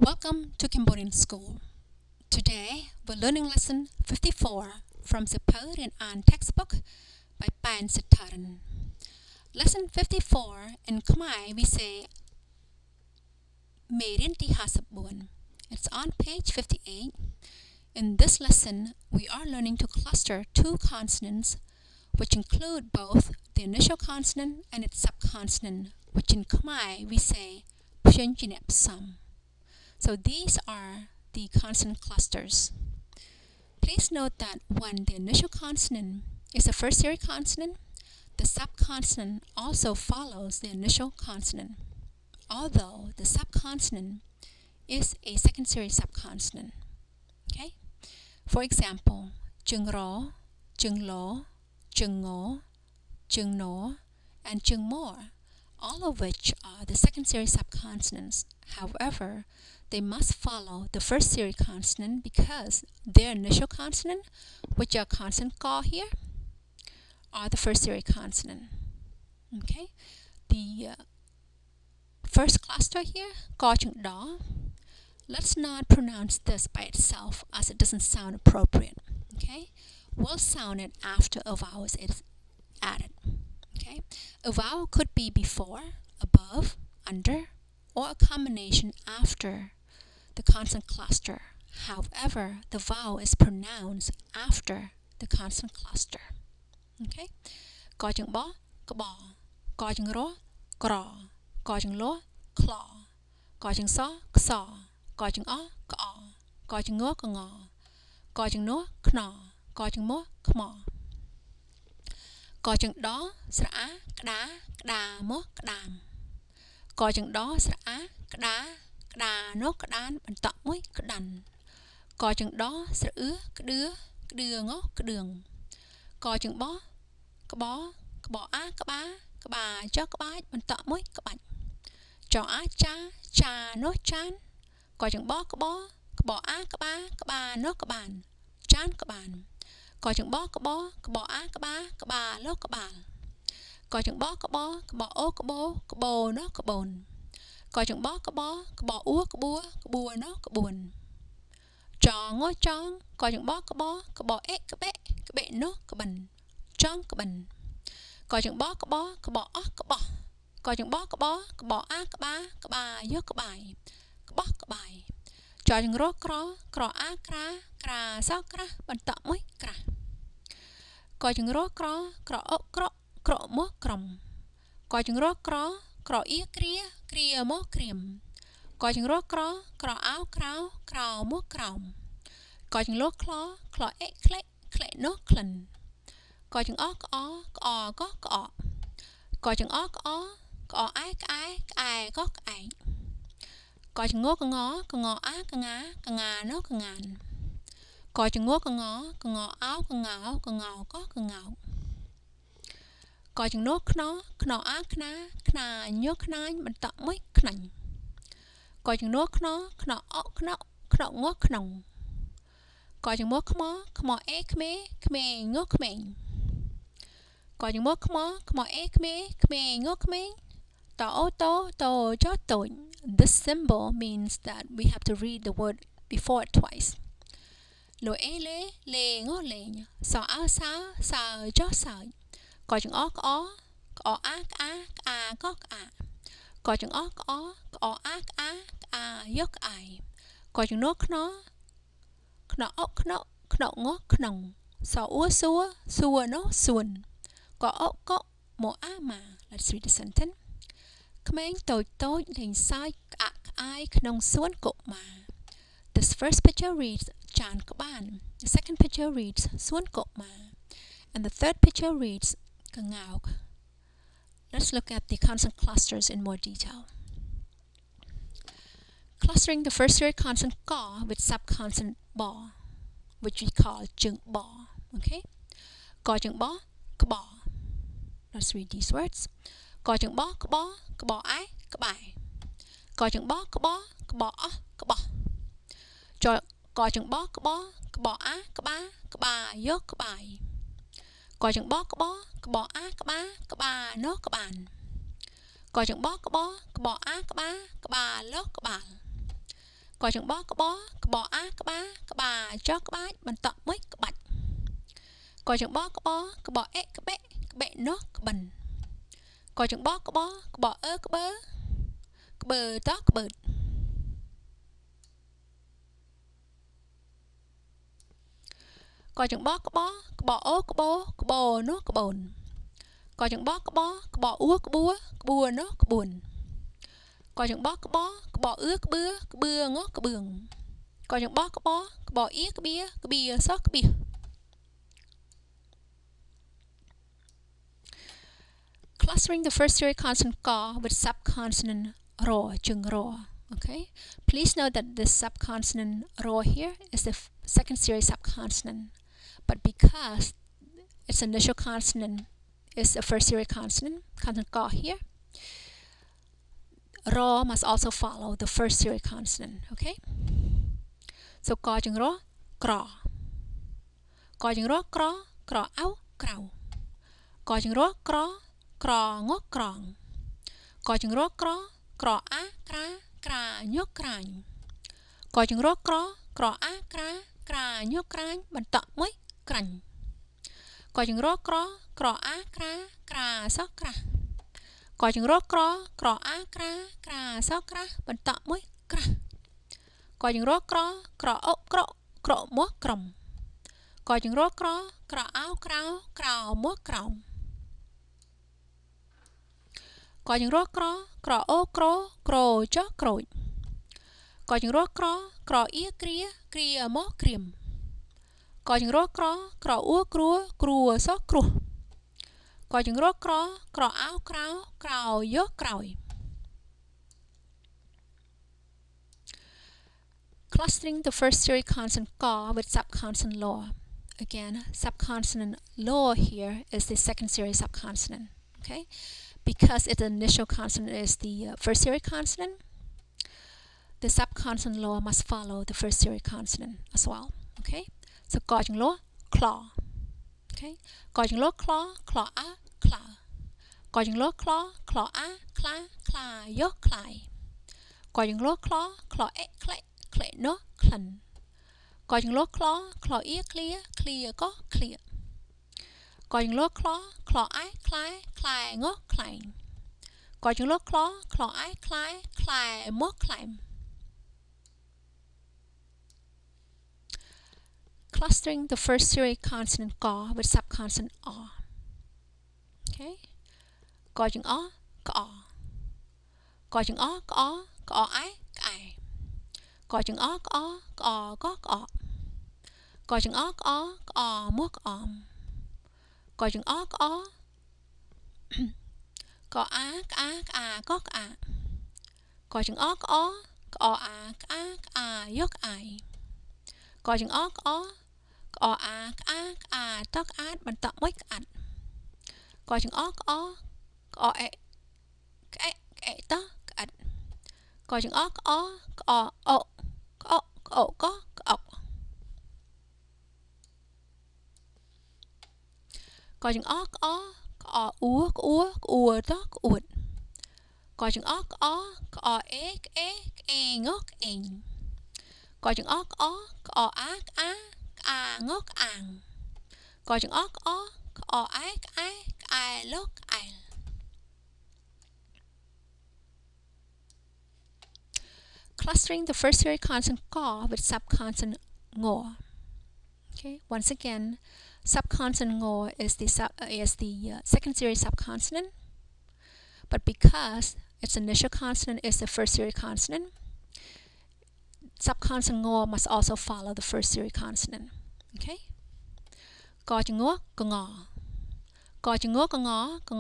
Welcome to Cambodian School. Today we're learning lesson 54 from the Poet and textbook by Pan Sitaran. Lesson 54 in Khmer we say Merin Ti Hasabun. It's on page 58. In this lesson we are learning to cluster two consonants which include both the initial consonant and its subconsonant, which in Khmer we say Pshun Jinep Sam. So these are the consonant clusters. Please note that when the initial consonant is a first series consonant, the subconsonant also follows the initial consonant, although the subconsonant is a second series subconsonant. Okay? For example, Jungro, Junglo, Jungo, Jungno, and Jungmor, all of which are the second series subconsonants. However, they must follow the first series consonant because their initial consonant, which are consonant call here, are the first series consonant. Okay, the first cluster here, ko chung da. Let's not pronounce this by itself as it doesn't sound appropriate. Okay, we'll sound it after a vowel is added. Okay, a vowel could be before, above, under, or a combination after the consonant cluster. However, the vowel is pronounced after the consonant cluster. Okay? Ko chung bo, kbo. Ko chung ro, kro. Ko chung lo, claw. Ko chung so, kso. Ko chung o, ko. Ko chung ngo, ngo. Ko chung no, kno. Ko chung mo, kmo. Ko chung do, sra, kda, kda mo, kdam. Ko chung do, sra, kda, kda no, kdan,បន្តមួយ ក្តាន់ កជើងដស្រអឺក្ដឿក្ដឿងក្ដឿង កជើងបក្បក្បអាក្បាក្បាចក្បាច់បន្តមួយ ក្បាច់ ចអាចាចានោះចាន កជើងបក្បក្បអាក្បាក្បានោះក្បាន ចានក្បាន កជើងបក្បក្បអាក្បាក្បាលោកក្បាល កជើងបក្បក្បអូក្បោក្បោនោះក្បូន có chừng bó cái bó úa cái bùa nó cái buồn tròn ngó tròn có chừng bó cái bó ếch cái bẹ nó cái bình tròn cái bình có chừng bó cái bó có chừng bó cái bó á cái ba dốt cái bài cho chừng rốt cro á cra sao cra bận tạm mới cra có chừng rốt cro mốt crom có chừng rốt cro ý kria mốt kriềm có chừng rốt cro áo krao mốt krong có chừng lốt clo ếch kle nốt klen có chừng ó có chừng ó có ai có ai có chừng ngó á ngà nó ngàn có chừng ngó áo ngào có ngào có chừng nốt kno á kna nhớ kna mình tạm mới knành có chừng nốt kno ngó knong có chừng mốt khmo e khme ngó khme có chừng mốt khmo e khme ngó khme to cho tội. This symbol means that we have to read the word before it twice. Lo e le ngó le so áo sa cho sa có chừng ó á có có chừng ó á dốt ai có chừng nốt kno ngó knong so úa xua nó xuân có một á mà. Let's read the sentence. Khmer tôi hình sai ai knong xuân cột mà. This first picture reads chan kaban. The second picture reads xuân cột mà. And the third picture reads Kangao. Let's look at the consonant clusters in more detail. Clustering the first series consonant ka with subconsonant ba, which we call chung ba. Okay? Ka chung ba, kba. Let's read these words. Ka chung ba, kba ai, kbai. Ka chung ba, kba a, kba. Ka chung ba, kba a, kba yo, kbai. Có chừng bó á cái ba nó cái bàn có chừng bó á cái ba lót cái bàn កចង្បក្បក្បអាក្បាក្បាចក្បាច់បន្តមួយក្បាច់កចង្បក្បក្បអេក្បេក្បេនោះក្បិនកចង្បក្បក្បអឺក្បើក្បើតក្បើតកចង្បក្បក្បអូក្បោក្បោនោះក្បូនកចង្បក្បក្បអ៊ូក្បួក្បួនោះក្បួនកចង្បក្បក្បអឺក្បឿក្បឿងក្បឿងកចង្បក្បក្បអ៊ីក្បៀក្បៀសក្បៀ Clustering the first series consonant ka with subconsonant ro, chung ro. Okay, please note that this subconsonant ro here is the second series subconsonant, but because its initial consonant is the first series consonant ka here, ro must also follow the first series consonant. Okay, so ka chung ro, kra. Ka chung ro, kra, kra au, krau. Ka chung ro, kra, ក្រងក្រងកចង្រក្រក្រអាក្រាក្រាញកក្រាញកចង្រក្រក្រអាក្រាក្រាញកក្រាញបន្តមួយក្រាញ់កចង្រក្រក្រអាក្រាក្រាសក្រាស់កចង្រក្រក្រអាក្រាក្រាសក្រាស់បន្តមួយក្រាស់កចង្រក្រក្រអុក្រក្រមកក្រំកចង្រក្រក្រអោក្រៅក្រៅមកក្រោម កចង្រក្រក្រអូក្រក្រចក្រូចកចង្រក្រក្រអ៊ីគ្រាគ្រាមកក្រៀមកចង្រក្រក្រអ៊ូគ្រួគ្រួសគ្រោះកចង្រក្រក្រអោក្រៅក្រៅយកក្រោយ Clustering the first series consonant ka with subconsonant lo. Again, subconsonant lo here is the second series subconsonant. Okay. Because its initial consonant is the first series consonant, the subconsonant law must follow the first series consonant as well. Okay, so gajing law, claw. Okay, gajing law, claw, claw a, claw. Gajing law, claw, claw a, claw, claw yo, clay. Gajing law, claw, claw e, clay, clay no, clan. Gajing law, claw, claw e, clear, clear go, clear. កចង្លក្លោក្លោអាយខ្លាយខ្លាយងខ្លែងកចង្លក្លោក្លោអាយខ្លាយខ្លាយមកខ្លែង Clustering the first series consonant ka with subconsonant r. Okay, កចង្អក្អកចង្អក្អក្អអាយក្អែកចង្អក្អក្អកក្អកចង្អក្អក្អមកក្អម កចង្អក្អកអាក្អាក្អាកក្អាកចង្អក្អក្អអាក្អាក្អាយកអាយកចង្អក្អក្អអាក្អាក្អាតក្អាតបន្តមួយក្អាត់កចង្អក្អក្អអេក្អេក្អេតក្អាត់កចង្អក្អក្អអក្អក្អកក្អក កចង្អក្អក្អអ៊ូក្អួក្អួតក្អួតកចង្អក្អក្អអេក្អេក្អេងក្អេងកចង្អក្អក្អអាក្អាក្អាងក្អាងកចង្អក្អក្អអែក្អែក្អែលក្អែល Clustering the first series consonant ka with subconsonant ngo. Okay, once again, subconsonant ngo is the second series subconsonant, but because its initial consonant is the first series consonant, subconsonant ngo must also follow the first series consonant. Okay, ka ngo nga ka ngo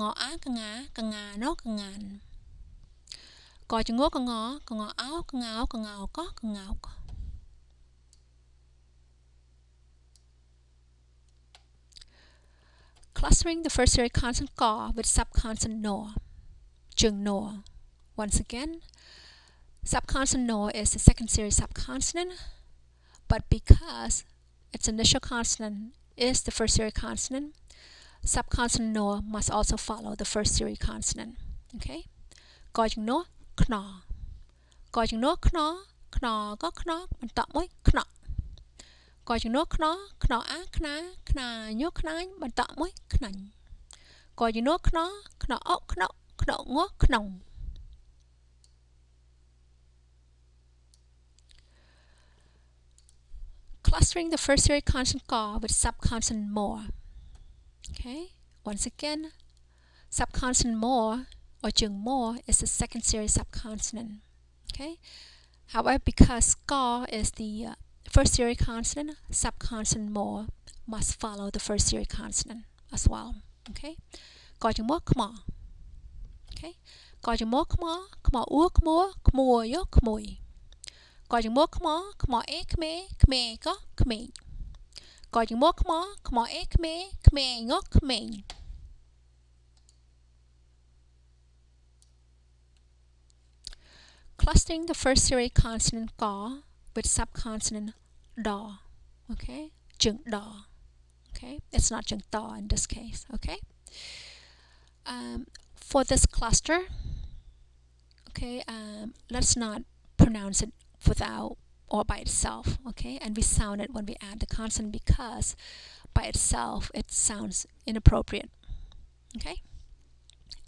nga a nga no ngan ka ngo ao ngao ko ngao. Clustering the first series consonant ka with subconsonant no, chung no. Once again, subconsonant no is the second series subconsonant, but because its initial consonant is the first series consonant, subconsonant no must also follow the first series consonant. Okay, ka chung no kna, ka chung no kna Kno có kno mình tọt mối kno coi chừng nó kno á kna nhớ kna mình tọt mối knành coi chừng nó kno ốc kno ngó knong. Clustering the first series consonant ka with subconsonant more. Okay, once again, subconsonant more or jung more is the second series subconsonant. Okay, however, because ka is the first series consonant, subconsonant more must follow the first series consonant as well. Okay, coi chừng more kma. Okay, coi chừng more kma kmo yo kmoi. Coi chừng more kmo khmer có khmer. Coi chừng more kmo khmer ngó khmer. Clustering the first series consonant ka with subconsonant da. Okay, jung da. Okay, it's not jung da in this case. Okay, for this cluster, okay, let's not pronounce it without or by itself. Okay, and we sound it when we add the consonant because by itself it sounds inappropriate. Okay,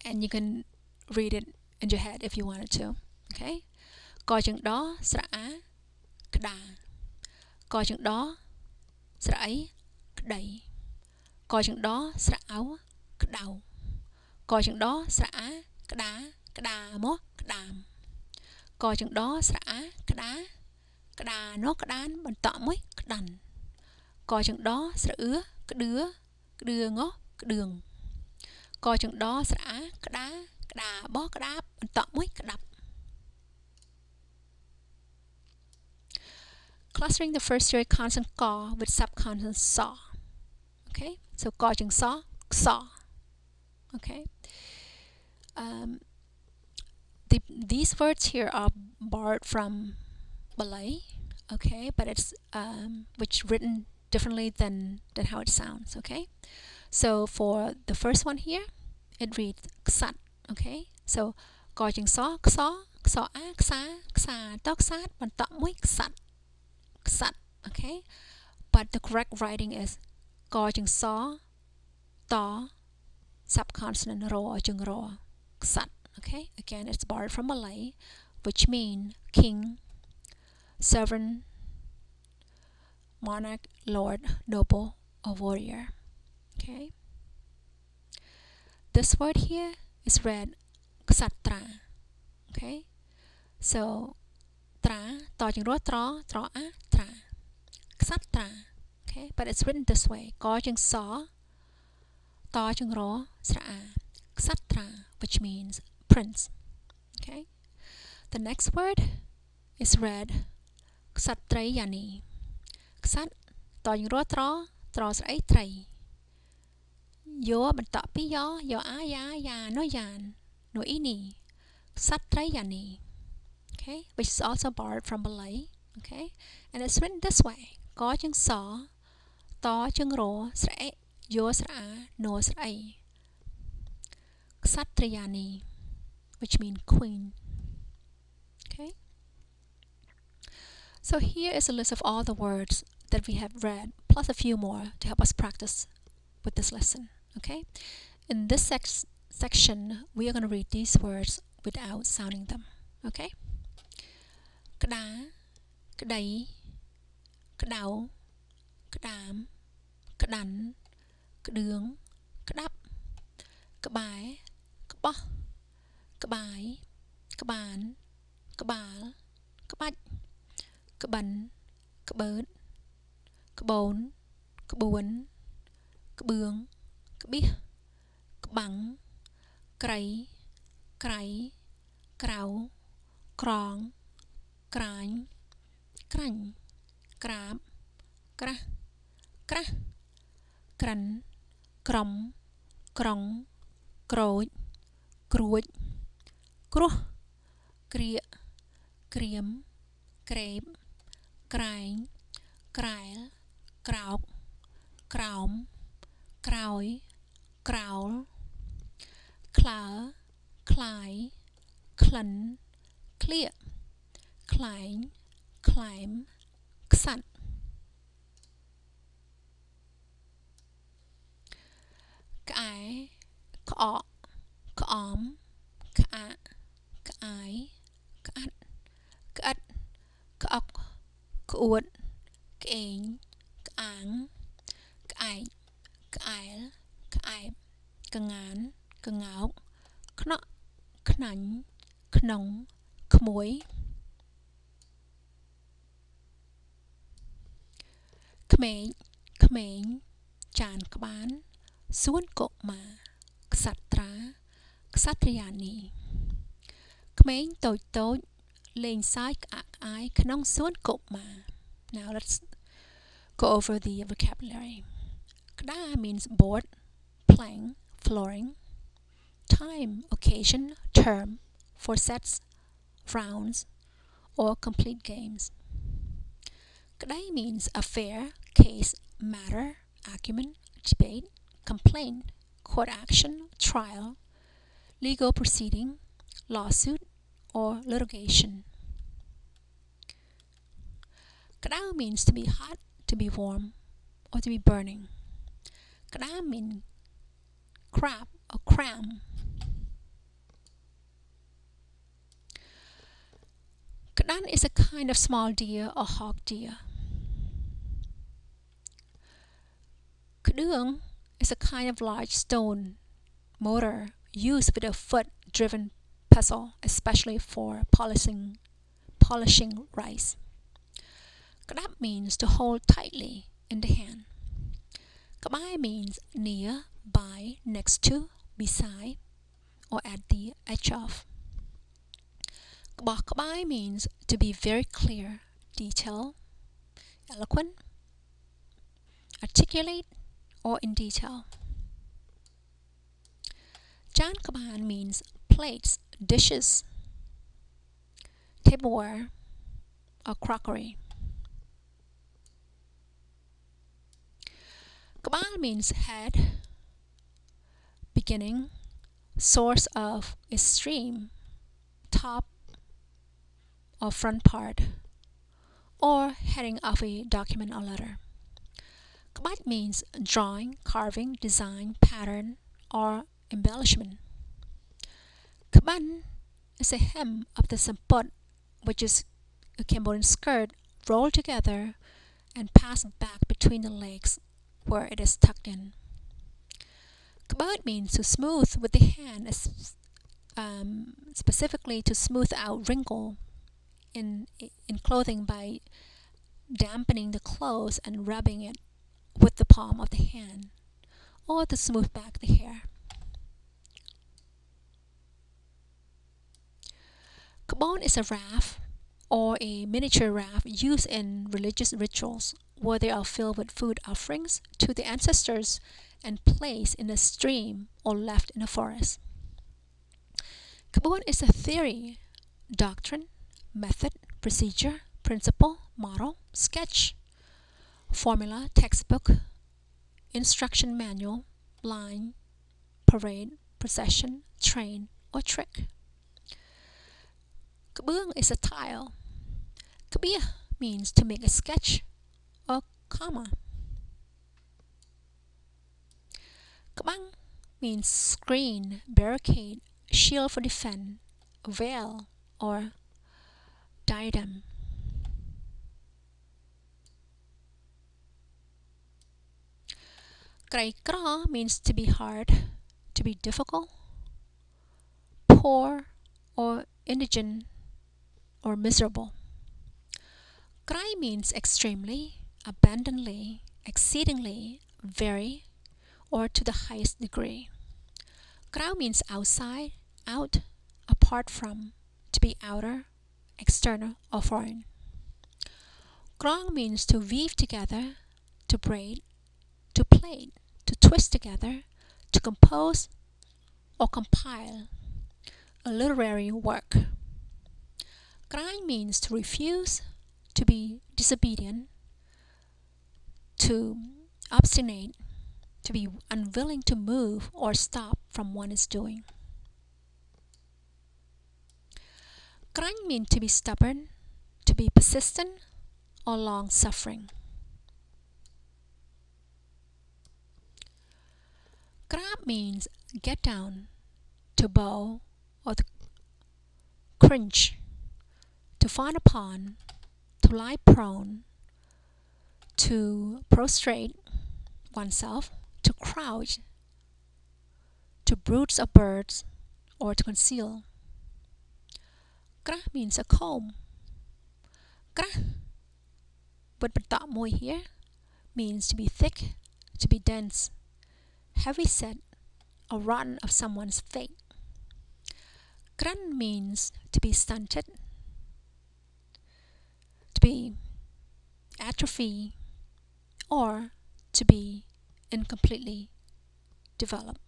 and you can read it in your head if you wanted to. Okay, coi chừng đó sra kda. Coi chừng đó sra ấy kday. Coi chừng đó sra áo kdau. Coi chừng đó sra kda mó kdam. Coi chừng đó sra kda nó kdan mình tọt mới kdan. Coi chừng đó sra kdưa ngó kdường. Coi chừng đó sra kda bó kdáp mình tọt mới kdap. Clustering the first series consonant ka with subconsonant sa. Okay, so ka chừng sa. Okay, these words here are borrowed from Malay. Okay, but it's which written differently than how it sounds. Okay, so for the first one here, it reads ksat. Okay, so ka chừng sa ksa tok sat mình tọt mới ksat. Okay, but the correct writing is ka chừng sa ta subconsonant ro chừng ro ksat. Okay, again it's borrowed from Malay, which mean king, sovereign, monarch, lord, noble, or warrior. Okay, this word here is read ksatra. Okay, so tra ta chừng ro tra tra ksatra. Okay, but it's written this way: ka chừng sa ta chừng ro sra ksatra, which means prince. Okay, the next word is read ksatrayani. Ksat ta chừng ro tra sra tray. Yo mình tọt pi yo ya no yan no ini ksatrayani. Okay, which is also borrowed from Malay. Okay, and it's written this way: ka chừng sa ta chừng ro sra yo sra no sra Ksatrayani, which means queen. Okay, so here is a list of all the words that we have read, plus a few more to help us practice with this lesson. Okay, in this section, we are going to read these words without sounding them. Okay, kda, kday, kdau, kdam, kdan, kdương, kdap, kbai, kbo, kbai, kban, kbal, kbach, kban, kbớt, kbón, kbuôn, kbương, kbih, kbăng, krây, krái, krau, krong, kraň, kraň, kráp, krah, krah, krân, krom, krong, krói, kruoj, kruh, kria, kriam, krép, kráň, kráil, krauk, kraum, kraui, kraul, klá, klái, klân, klia, klein, climb, Consonant. Cái, cọ, cõm, cả, cái, cắt, cắt, cọc, cuột, kênh, áng, cái, cái, cái, ngán, ngáo, khọ, khánh, nóng, muối. Khmer, Khmer, chan kban, suôn cộ mà, ksatra, ksatriani. Khmer tối tối, lên sai ác ai knong suôn cộ mà. Now let's go over the vocabulary. Kda means board, plank, flooring. Time, occasion, term for sets, rounds, or complete games. Kday means affair, case, matter, argument, debate, complaint, court action, trial, legal proceeding, lawsuit, or litigation. Kadao means to be hot, to be warm, or to be burning. Kadam means crab or cram. Kadan is a kind of small deer or hog deer. Kudung is a kind of large stone motor used with a foot-driven pestle, especially for polishing rice. Kadap means to hold tightly in the hand. Kabai means near, by, next to, beside, or at the edge of. Kabai means to be very clear, detailed, eloquent, articulate, or in detail. Jan kaban means plates, dishes, tableware, or crockery. Kabal means head, beginning, source of a stream, top or front part, or heading of a document or letter. Kabat means drawing, carving, design, pattern, or embellishment. Kaban is a hem of the sampot, which is a Cambodian skirt rolled together and passed back between the legs where it is tucked in. Kabat means to smooth with the hand, specifically to smooth out wrinkle in clothing by dampening the clothes and rubbing it with the palm of the hand, or to smooth back the hair. Kabon is a raft or a miniature raft used in religious rituals where they are filled with food offerings to the ancestors and placed in a stream or left in a forest. Kabon is a theory, doctrine, method, procedure, principle, model, sketch, formula, textbook, instruction manual, line, parade, procession, train, or trick. Kabung is a tile. Kabia means to make a sketch or comma. Kabang means screen, barricade, shield for defense, veil, or diadem. Krai kra means to be hard, to be difficult, poor, or indigent, or miserable. Krai means extremely, abundantly, exceedingly, very, or to the highest degree. Krau means outside, out, apart from, to be outer, external, or foreign. Krong means to weave together, to braid, to plait, to twist together, to compose or compile a literary work. Krang means to refuse, to be disobedient, to obstinate, to be unwilling to move or stop from what is doing. Krang means to be stubborn, to be persistent or long-suffering. Grab means get down, to bow or to cringe, to fawn upon, to lie prone, to prostrate oneself, to crouch, to broods of birds, or to conceal. Gra means a comb. Gra with the moi here means to be thick, to be dense, heavy set, or rotten of someone's fate. Gran means to be stunted, to be atrophy, or to be incompletely developed.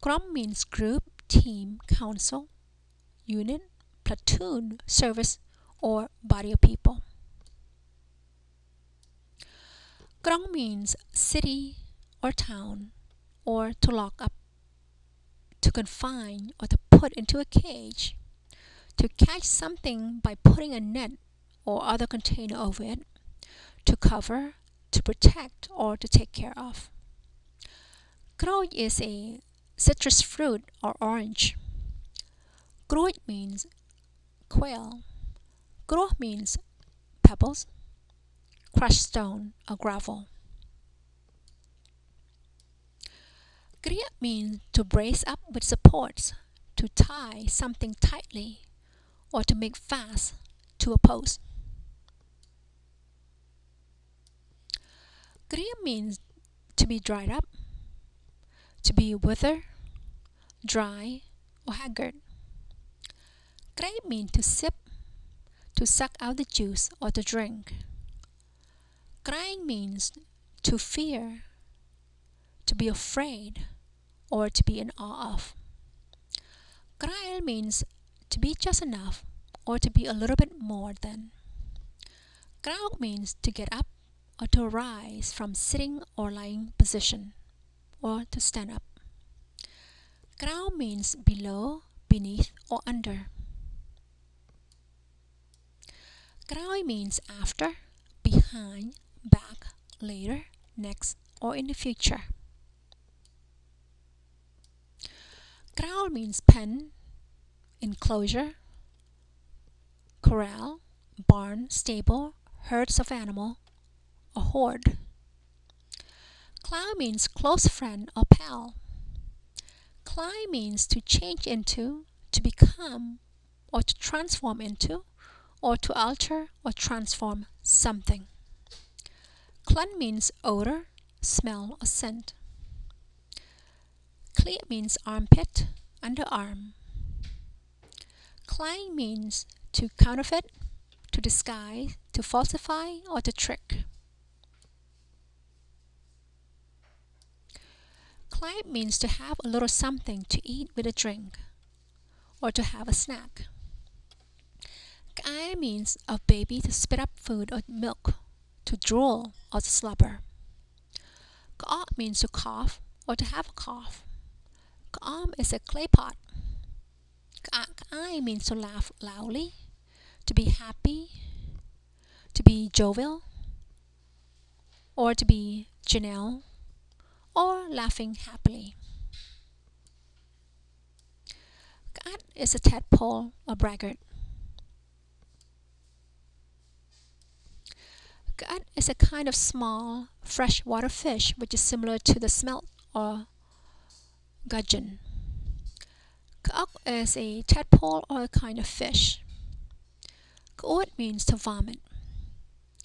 Grom means group, team, council, unit, platoon, service, or body of people. Grong means city or town, or to lock up, to confine, or to put into a cage, to catch something by putting a net or other container over it, to cover, to protect, or to take care of. Groj is a citrus fruit or orange. Groj means quail. Groj means pebbles, crushed stone, or gravel. Gria means to brace up with supports, to tie something tightly, or to make fast to a post. Gria means to be dried up, to be withered, dry, or haggard. Grape means to sip, to suck out the juice, or to drink. Crying means to fear, to be afraid, or to be in awe of. Krail means to be just enough, or to be a little bit more than. Krauk means to get up, or to rise from sitting or lying position, or to stand up. Krau means below, beneath, or under. Krau means after, behind, back, later, next, or in the future. Kraul means pen, enclosure, corral, barn, stable, herds of animal, or horde. Clow means close friend or pal. Cly means to change into, to become, or to transform into, or to alter or transform something. Clun means odor, smell, or scent. Clear means armpit, underarm. Clying means to counterfeit, to disguise, to falsify, or to trick. Clyde means to have a little something to eat with a drink, or to have a snack. Kai means a baby to spit up food or milk, to drool or to slobber. Ka means to cough or to have a cough. Ka'am is a clay pot. Ka'ai means to laugh loudly, to be happy, to be jovial, or to be Janelle, or laughing happily. Ka'at is a tadpole or braggart. Ka'at is a kind of small freshwater fish which is similar to the smelt or gudgeon. Ka'ok is a tadpole or a kind of fish. Ka'ot means to vomit.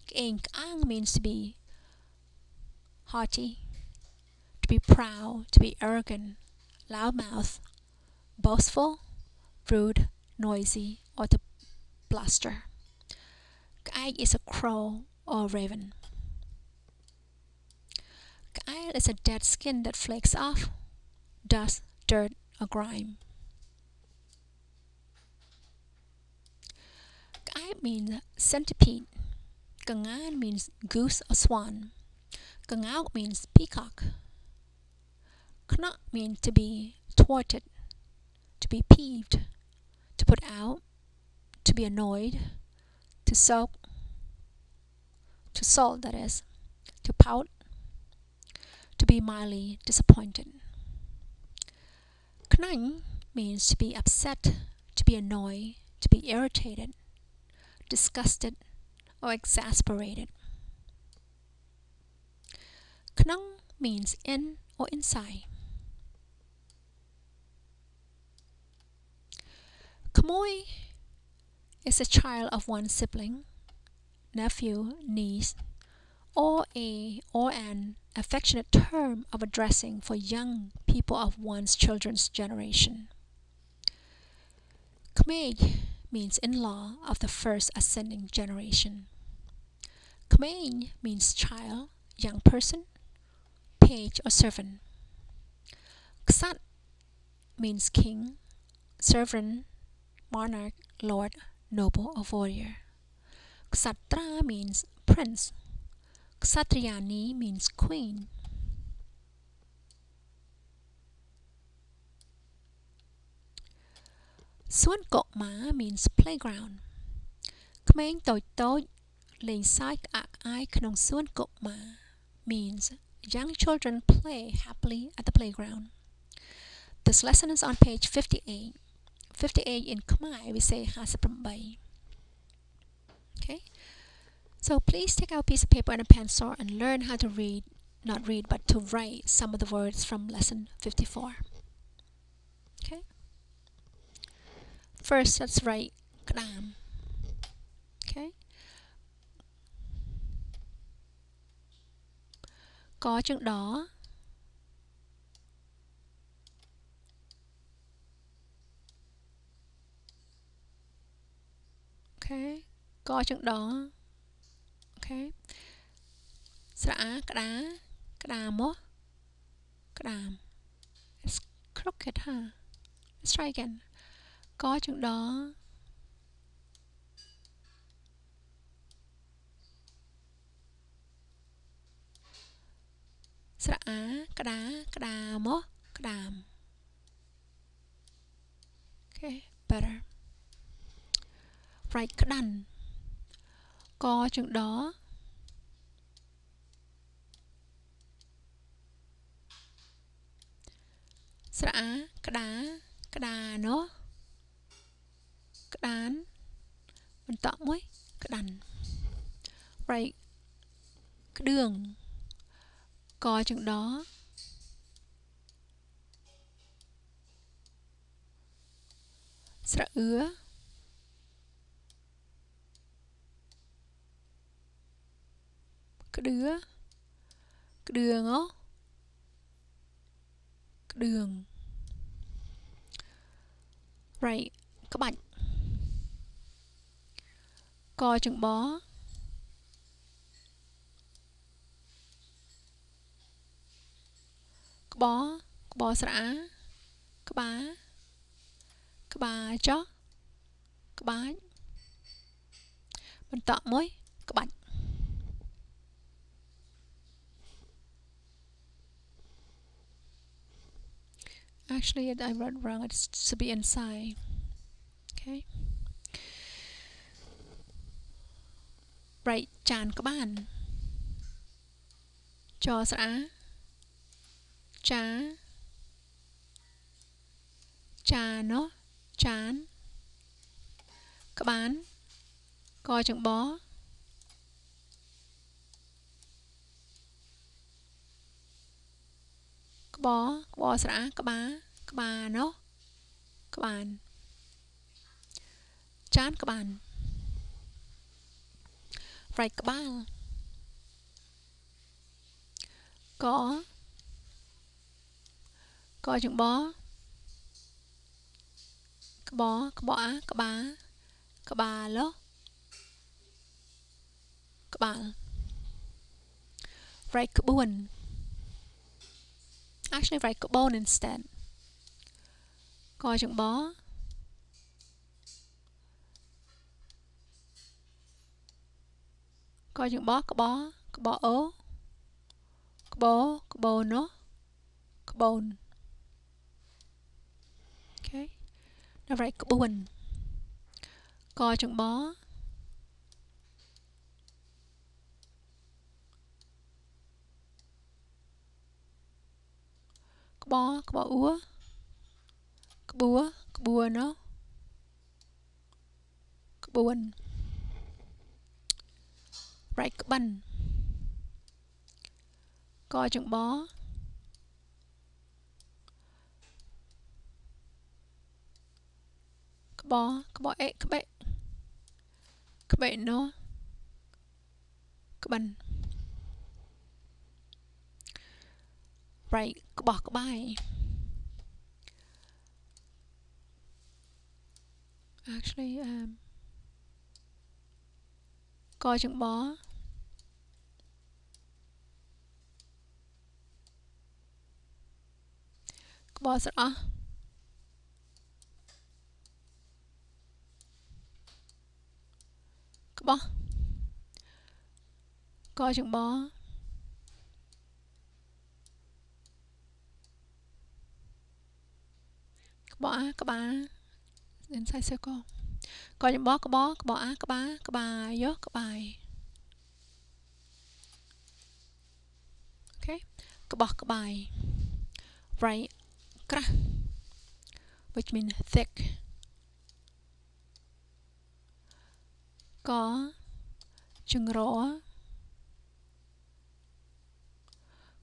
Ka'ang means to be haughty, to be proud, to be arrogant, loudmouth, boastful, rude, noisy, or to bluster. Ka'ai is a crow or raven. Ka'ai is a dead skin that flakes off, dust, dirt, or grime. Ka'ai means centipede. Ka'ngan means goose or swan. Ka'ngao means peacock. K'nok means to be thwarted, to be peeved, to put out, to be annoyed, to soak, to sulk, that is, to pout, to be mildly disappointed. Knang means to be upset, to be annoyed, to be irritated, disgusted, or exasperated. Knang means in or inside. Khmer is a child of one sibling, nephew, niece, or an affectionate term of addressing for young people of one's children's generation. Khmer means in-law of the first ascending generation. Khmer means child, young person, page or servant. Ksat means king, sovereign, monarch, lord, noble or warrior. Ksatra means prince. Ksatriyani means queen. Suan Kokma means playground. Khmer toj toj leing sai ak ai knong suan Kokma means young children play happily at the playground. This lesson is on page 58. 58 in Khmer we say 58. Okay? So please take out a piece of paper and a pencil and learn how to read, not read, but to write some of the words from lesson 54. Okay? First, let's write Kram. Okay? Có chữ đỏ. Okay? Có chữ đỏ. Okay? Sra kda. Kdam mo. Kdam. It's crooked, huh? Let's try again. Có chữ đỏ. Sra kda. Kdam mo. Kdam. Okay, better. Write kdan. Có chữ đỏ. Sra kda. Kda no. Kdan.បន្តមួយក្តាន់ Right ក្តឿង កជើងដ ស្រអឿ ក្តឿ ក្តឿង ក្តឿង Right ក្បាច់ កជើងប ក្ប ក្បស្រអា ក្បា ក្បាចោះ ក្បាច់ បន្តមួយ ក្បាច់ Actually, I read wrong. It's to be inside. Okay. Right ចានក្បាន ចស្រអា ចា ចាណោះ ចាន ក្បាន កជើងប ក្ប ក្បស្រអា ក្បា ក្បាណោះ ក្បាន ចានក្បាន Right ក្បាល ក កជើងប ក្ប ក្បអា ក្បា ក្បាលោះ ក្បាល Right ក្បួន Actually write ក្បូន instead កជើងប កជើងប ក្ប ក្បអូ ក្បោ ក្បូណោះ ក្បូន Okay. Now write ក្បួន កជើងប bó úa búa nó buồn right bắn co chừng bó ế bệ nó bắn right bó bài actually co chừng bó rất á bó co chừng bó bá inside circle coi chừng bó á bài dốt bài okay bài right kra which means thick có chừng rỗ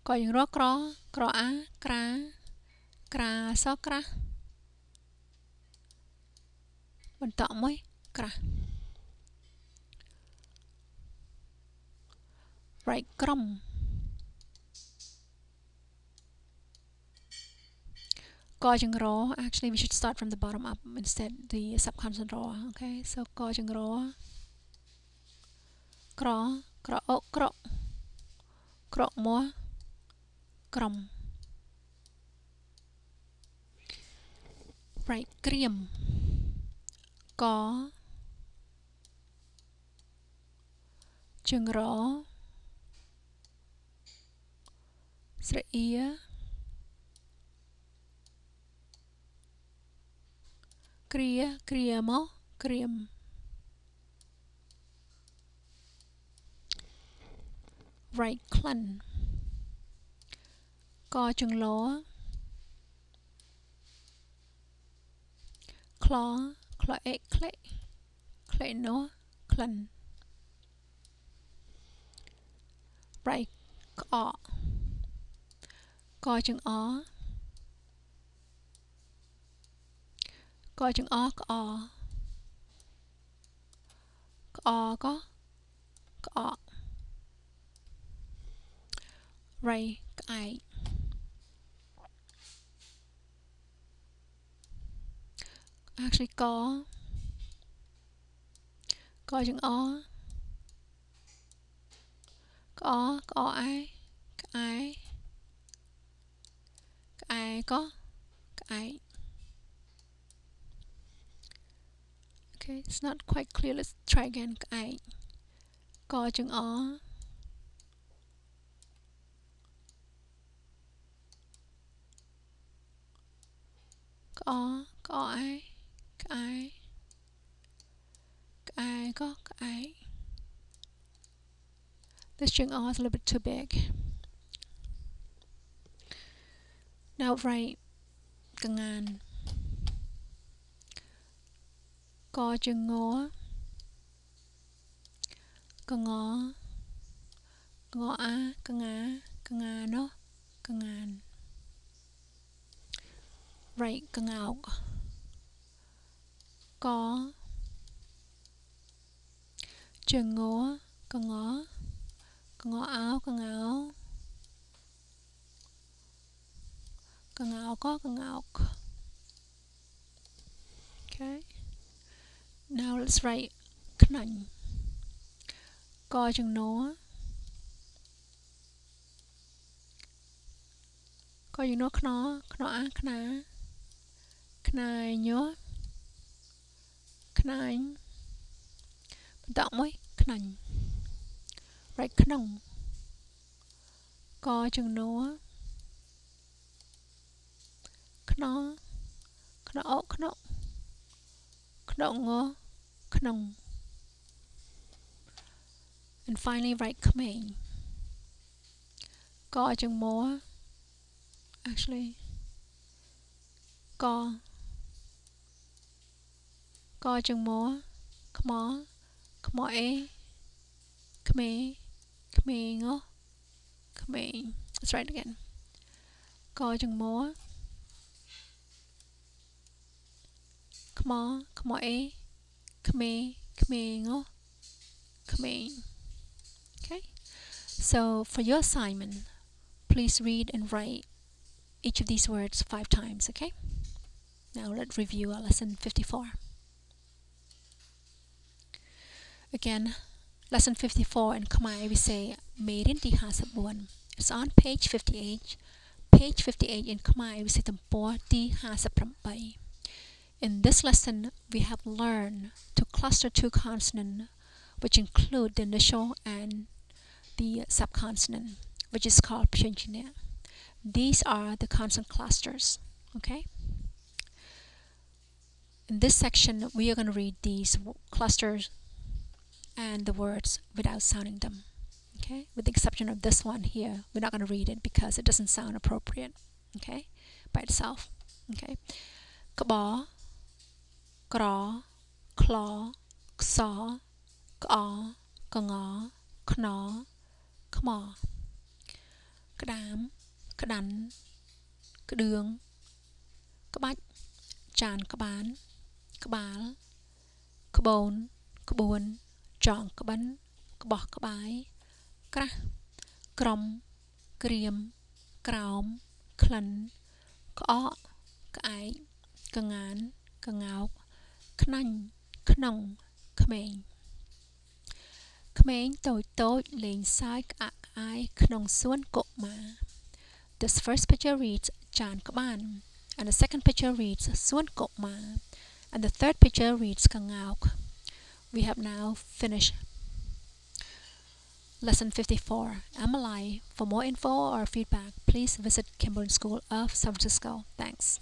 coi chừng rỗ cro á kra so kra mình tỏ mới kra right crom co chừng rỗ actually we should start from the bottom up instead the subconsonant rỗ okay so co chừng rỗ cro múa crom right kriam có chừng rỗ sợi ia kriam right clun co chừng lỗ claw ế clay nó clun right co chừng ó có right cái actually có chừng ó ai có cái okay it's not quite clear let's try again cái co chừng ó ai có cái this string O is a little bit too big. Now write kangan co chừng ngó ngó á ngá nó kangan write kangao có chừng ngó áo có okay now let's write knanh co chừng nó á knai nhớ knanh tạo mới knanh right knong co chừng nó knong and finally write Khmer co chừng múa actually Ko. Ko chừng mô. Khmer. Khmer e. Khmer. Khmer ngô. Khmer. Let's try it again. Ko chừng mô. Khmer. Khmer e. Khmer. Khmer ngô. Khmer. Okay. So for your assignment, please read and write each of these words 5 times, okay? Now let's review our lesson 54. Again, lesson 54 in Khmer we say Merin di Hasabun. It's on page 58. Page 58 in Khmer we say Tempor di Hasaprampai. In this lesson, we have learned to cluster 2 consonants, which include the initial and the subconsonant, which is called Pyeongchine. These are the consonant clusters, okay? In this section, we are going to read these clusters and the words without sounding them, okay? With the exception of this one here, we're not going to read it because it doesn't sound appropriate, okay? By itself, okay? Kaba, Kra, Claw, Ksaw, Ka, Kanga, Kna, Khma. Kdam, Kdan, Kdương, Kbách, Chan Kban, Kbal, Kbon, Kbun, Chong Kban, Kboh Kbai, Krah, Krom, Kriam, Kraum, Klun, Kọ, Cái, Kangan, Kangao, Knanh, Knong, Khmer. Khmer tồi tồi lên sai ạc ai knong suon cộ mà. This first picture reads Chan Kaban, and the second picture reads Suon cộ mà, and the third picture reads Kangauk. We have now finished lesson 54. Amalai. For more info or feedback, please visit Kimberlin School of San Francisco. Thanks.